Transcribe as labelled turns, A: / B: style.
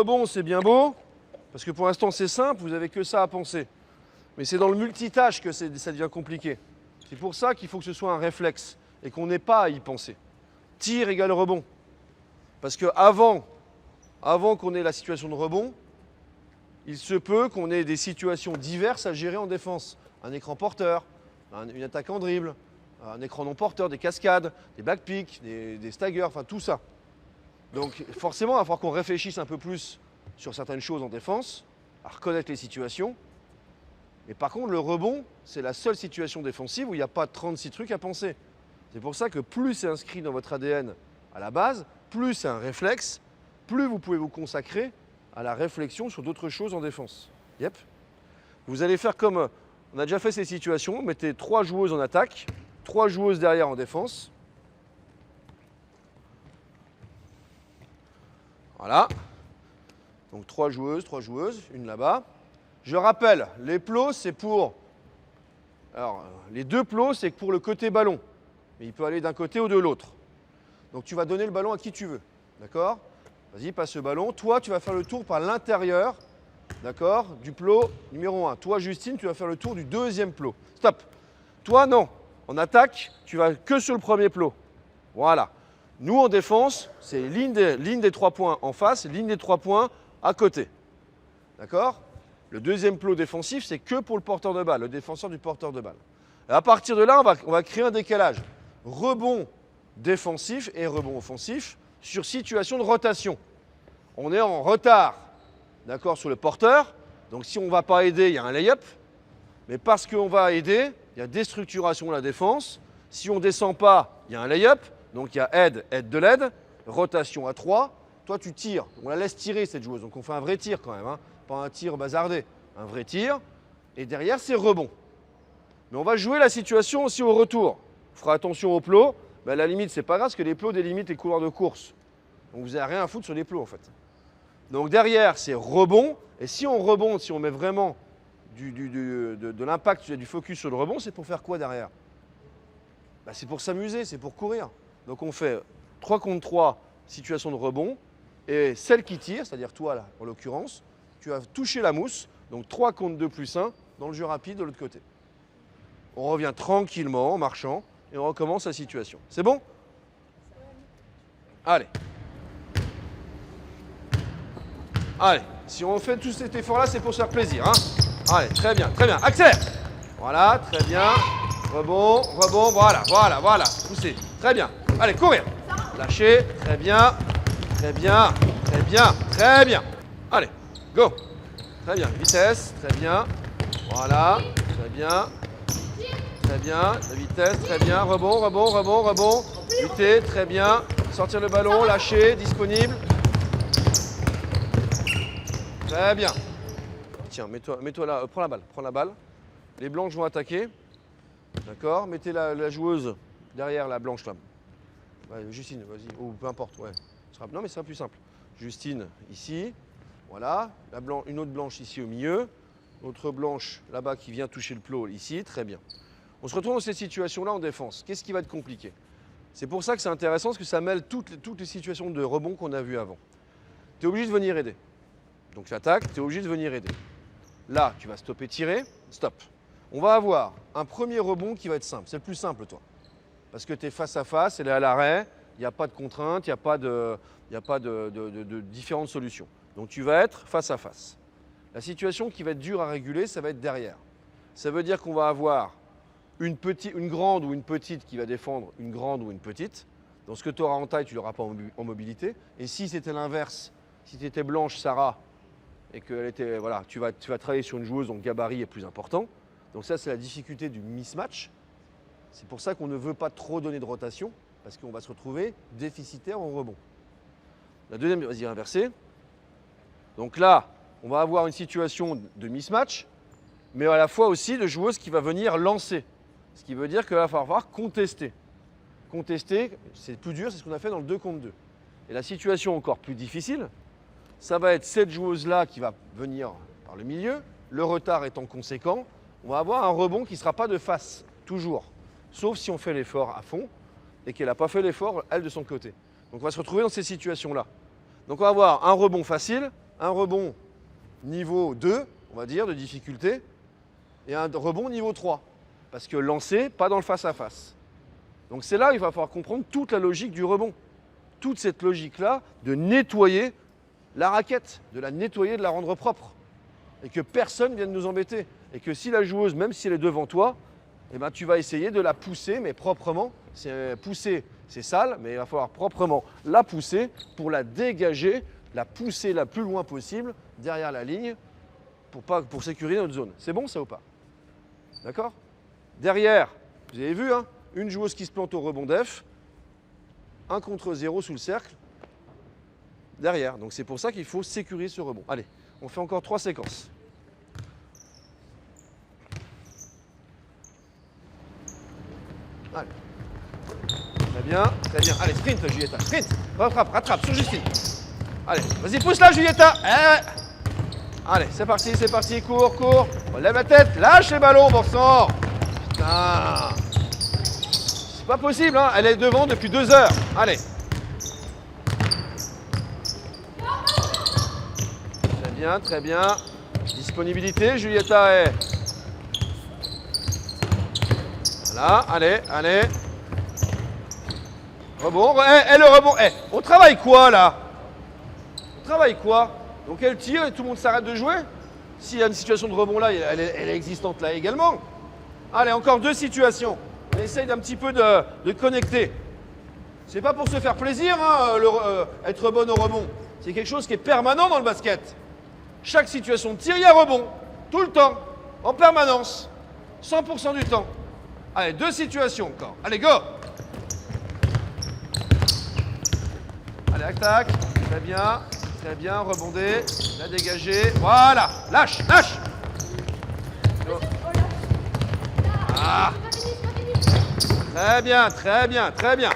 A: rebond, c'est bien beau, parce que pour l'instant c'est simple, vous n'avez que ça à penser. Mais c'est dans le multitâche que ça devient compliqué. C'est pour ça qu'il faut que ce soit un réflexe et qu'on n'ait pas à y penser. Tir égale rebond. Parce que avant qu'on ait la situation de rebond, il se peut qu'on ait des situations diverses à gérer en défense. Un écran porteur, une attaque en dribble, un écran non porteur, des cascades, des backpicks, des staggers, enfin tout ça. Donc forcément, il va falloir qu'on réfléchisse un peu plus sur certaines choses en défense, à reconnaître les situations. Mais par contre, le rebond, c'est la seule situation défensive où il n'y a pas 36 trucs à penser. C'est pour ça que plus c'est inscrit dans votre ADN à la base, plus c'est un réflexe, plus vous pouvez vous consacrer à la réflexion sur d'autres choses en défense. Yep. Vous allez faire comme, on a déjà fait ces situations, mettez 3 joueuses en attaque, 3 joueuses derrière en défense. Voilà. Donc 3 joueuses, une là-bas. Je rappelle, les plots, c'est pour... Alors, les 2 plots, c'est pour le côté ballon. Mais il peut aller d'un côté ou de l'autre. Donc tu vas donner le ballon à qui tu veux. D'accord? Vas-y, passe le ballon. Toi, tu vas faire le tour par l'intérieur, d'accord, du plot numéro 1. Toi, Justine, tu vas faire le tour du 2e plot. Stop. Toi, non. En attaque, tu vas que sur le 1er plot. Voilà. Nous, en défense, c'est ligne des 3 points en face, ligne des 3 points à côté. D'accord? Le 2e plot défensif, c'est que pour le porteur de balle, le défenseur du porteur de balle. Et à partir de là, on va créer un décalage. Rebond défensif et rebond offensif sur situation de rotation. On est en retard, d'accord, sur le porteur. Donc si on ne va pas aider, il y a un lay-up. Mais parce qu'on va aider, il y a déstructuration de la défense. Si on ne descend pas, il y a un lay-up. Donc il y a aide de l'aide, rotation à 3. Toi, tu tires. On la laisse tirer, cette joueuse. Donc on fait un vrai tir quand même, hein. Pas un tir bazardé. Un vrai tir. Et derrière, c'est rebond. Mais on va jouer la situation aussi au retour. On fera attention aux plots. Ben, à la limite, c'est pas grave, parce que les plots délimitent les couloirs de course. Donc vous n'avez rien à foutre sur les plots, en fait. Donc derrière, c'est rebond. Et si on rebonde, si on met vraiment de l'impact, du focus sur le rebond, c'est pour faire quoi derrière? Ben, c'est pour s'amuser, c'est pour courir. Donc on fait 3 contre 3, situation de rebond. Et celle qui tire, c'est-à-dire toi, là, en l'occurrence, tu vas toucher la mousse. Donc 3 contre 2 plus 1 dans le jeu rapide de l'autre côté. On revient tranquillement en marchant et on recommence la situation. C'est bon? Allez. Allez, si on fait tout cet effort-là, c'est pour se faire plaisir. Hein? Allez, très bien, très bien. Accélère. Voilà, très bien. Rebond, voilà. Poussez. Très bien. Allez, courir. Lâchez. Très bien. Allez, go. Très bien. Vitesse. Très bien. Voilà. Très bien. La vitesse. Très bien. Rebond. Lutter. Très bien. Sortir le ballon. Lâcher. Disponible. Très bien. Tiens, mets-toi là. Prends la balle. Les blanches vont attaquer. D'accord. Mettez la joueuse derrière la blanche là. Ouais, Justine, vas-y. Ou peu importe. Ouais. Non, mais ce sera plus simple. Justine, ici. Voilà. Une autre blanche ici au milieu. Autre blanche là-bas qui vient toucher le plot ici. Très bien. On se retrouve dans cette situation-là en défense. Qu'est-ce qui va être compliqué? C'est pour ça que c'est intéressant, parce que ça mêle toutes les situations de rebond qu'on a vues avant. Tu es obligé de venir aider. Donc j'attaque, tu es obligé de venir aider. Là, tu vas stopper, tirer, stop. On va avoir un premier rebond qui va être simple. C'est le plus simple, toi. Parce que tu es face à face, elle est à l'arrêt, il n'y a pas de contrainte, il n'y a pas de différentes solutions. Donc tu vas être face à face. La situation qui va être dure à réguler, ça va être derrière. Ça veut dire qu'on va avoir une grande ou une petite qui va défendre une grande ou une petite. Dans ce que tu auras en taille, tu ne l'auras pas en mobilité. Et si c'était l'inverse, si tu étais blanche, Sarah, et que voilà, tu vas travailler sur une joueuse dont le gabarit est plus important. Donc ça, c'est la difficulté du mismatch. C'est pour ça qu'on ne veut pas trop donner de rotation, parce qu'on va se retrouver déficitaire en rebond. La deuxième, vas-y, inverser. Donc là, on va avoir une situation de mismatch, mais à la fois aussi de joueuse qui va venir lancer. Ce qui veut dire qu'il va falloir contester. Contester, c'est plus dur, c'est ce qu'on a fait dans le 2 contre 2. Et la situation encore plus difficile, ça va être cette joueuse-là qui va venir par le milieu. Le retard étant conséquent, on va avoir un rebond qui ne sera pas de face, toujours. Sauf si on fait l'effort à fond et qu'elle n'a pas fait l'effort, elle, de son côté. Donc on va se retrouver dans ces situations-là. Donc on va avoir un rebond facile un rebond niveau 2, on va dire, de difficulté, et un rebond niveau 3. Parce que lancer, pas dans le face-à-face. Donc c'est là où il va falloir comprendre toute la logique du rebond. Toute cette logique-là de nettoyer la raquette, de la nettoyer, de la rendre propre. Et que personne ne vienne nous embêter. Et que si la joueuse, même si elle est devant toi, eh ben, tu vas essayer de la pousser, mais proprement. Pousser, c'est sale, mais il va falloir proprement la pousser pour la dégager, la pousser la plus loin possible, derrière la ligne, pour sécuriser notre zone. C'est bon ça ou pas? D'accord? Derrière, vous avez vu, hein, une joueuse qui se plante au rebond def, 1 contre 0 sous le cercle, derrière. Donc c'est pour ça qu'il faut sécuriser ce rebond. Allez, on fait encore 3 séquences. Allez. Très bien, très bien. Allez, sprint, Julieta, sprint. Rattrape, sur Justine. Allez, vas-y, pousse-la, Julieta. Allez, c'est parti, cours. Relève la tête, lâche les ballons, bon sang. Putain. C'est pas possible, hein. Elle est devant depuis 2 heures. Allez. Très bien. Disponibilité, Julieta est... Voilà, allez. Rebond, le rebond. On travaille quoi, là? On travaille quoi? Donc elle tire et tout le monde s'arrête de jouer? S'il y a une situation de rebond là, elle est existante là également. Allez, encore 2 situations. On essaye d'un petit peu de connecter. C'est pas pour se faire plaisir, hein, être bon au rebond. C'est quelque chose qui est permanent dans le basket. Chaque situation de tir, il y a rebond. Tout le temps. En permanence. 100% du temps. Allez, 2 situations encore. Allez, go! Allez, attaque. Très bien. Rebondez. La dégager. Voilà. Lâche. Go. Ah. Très bien.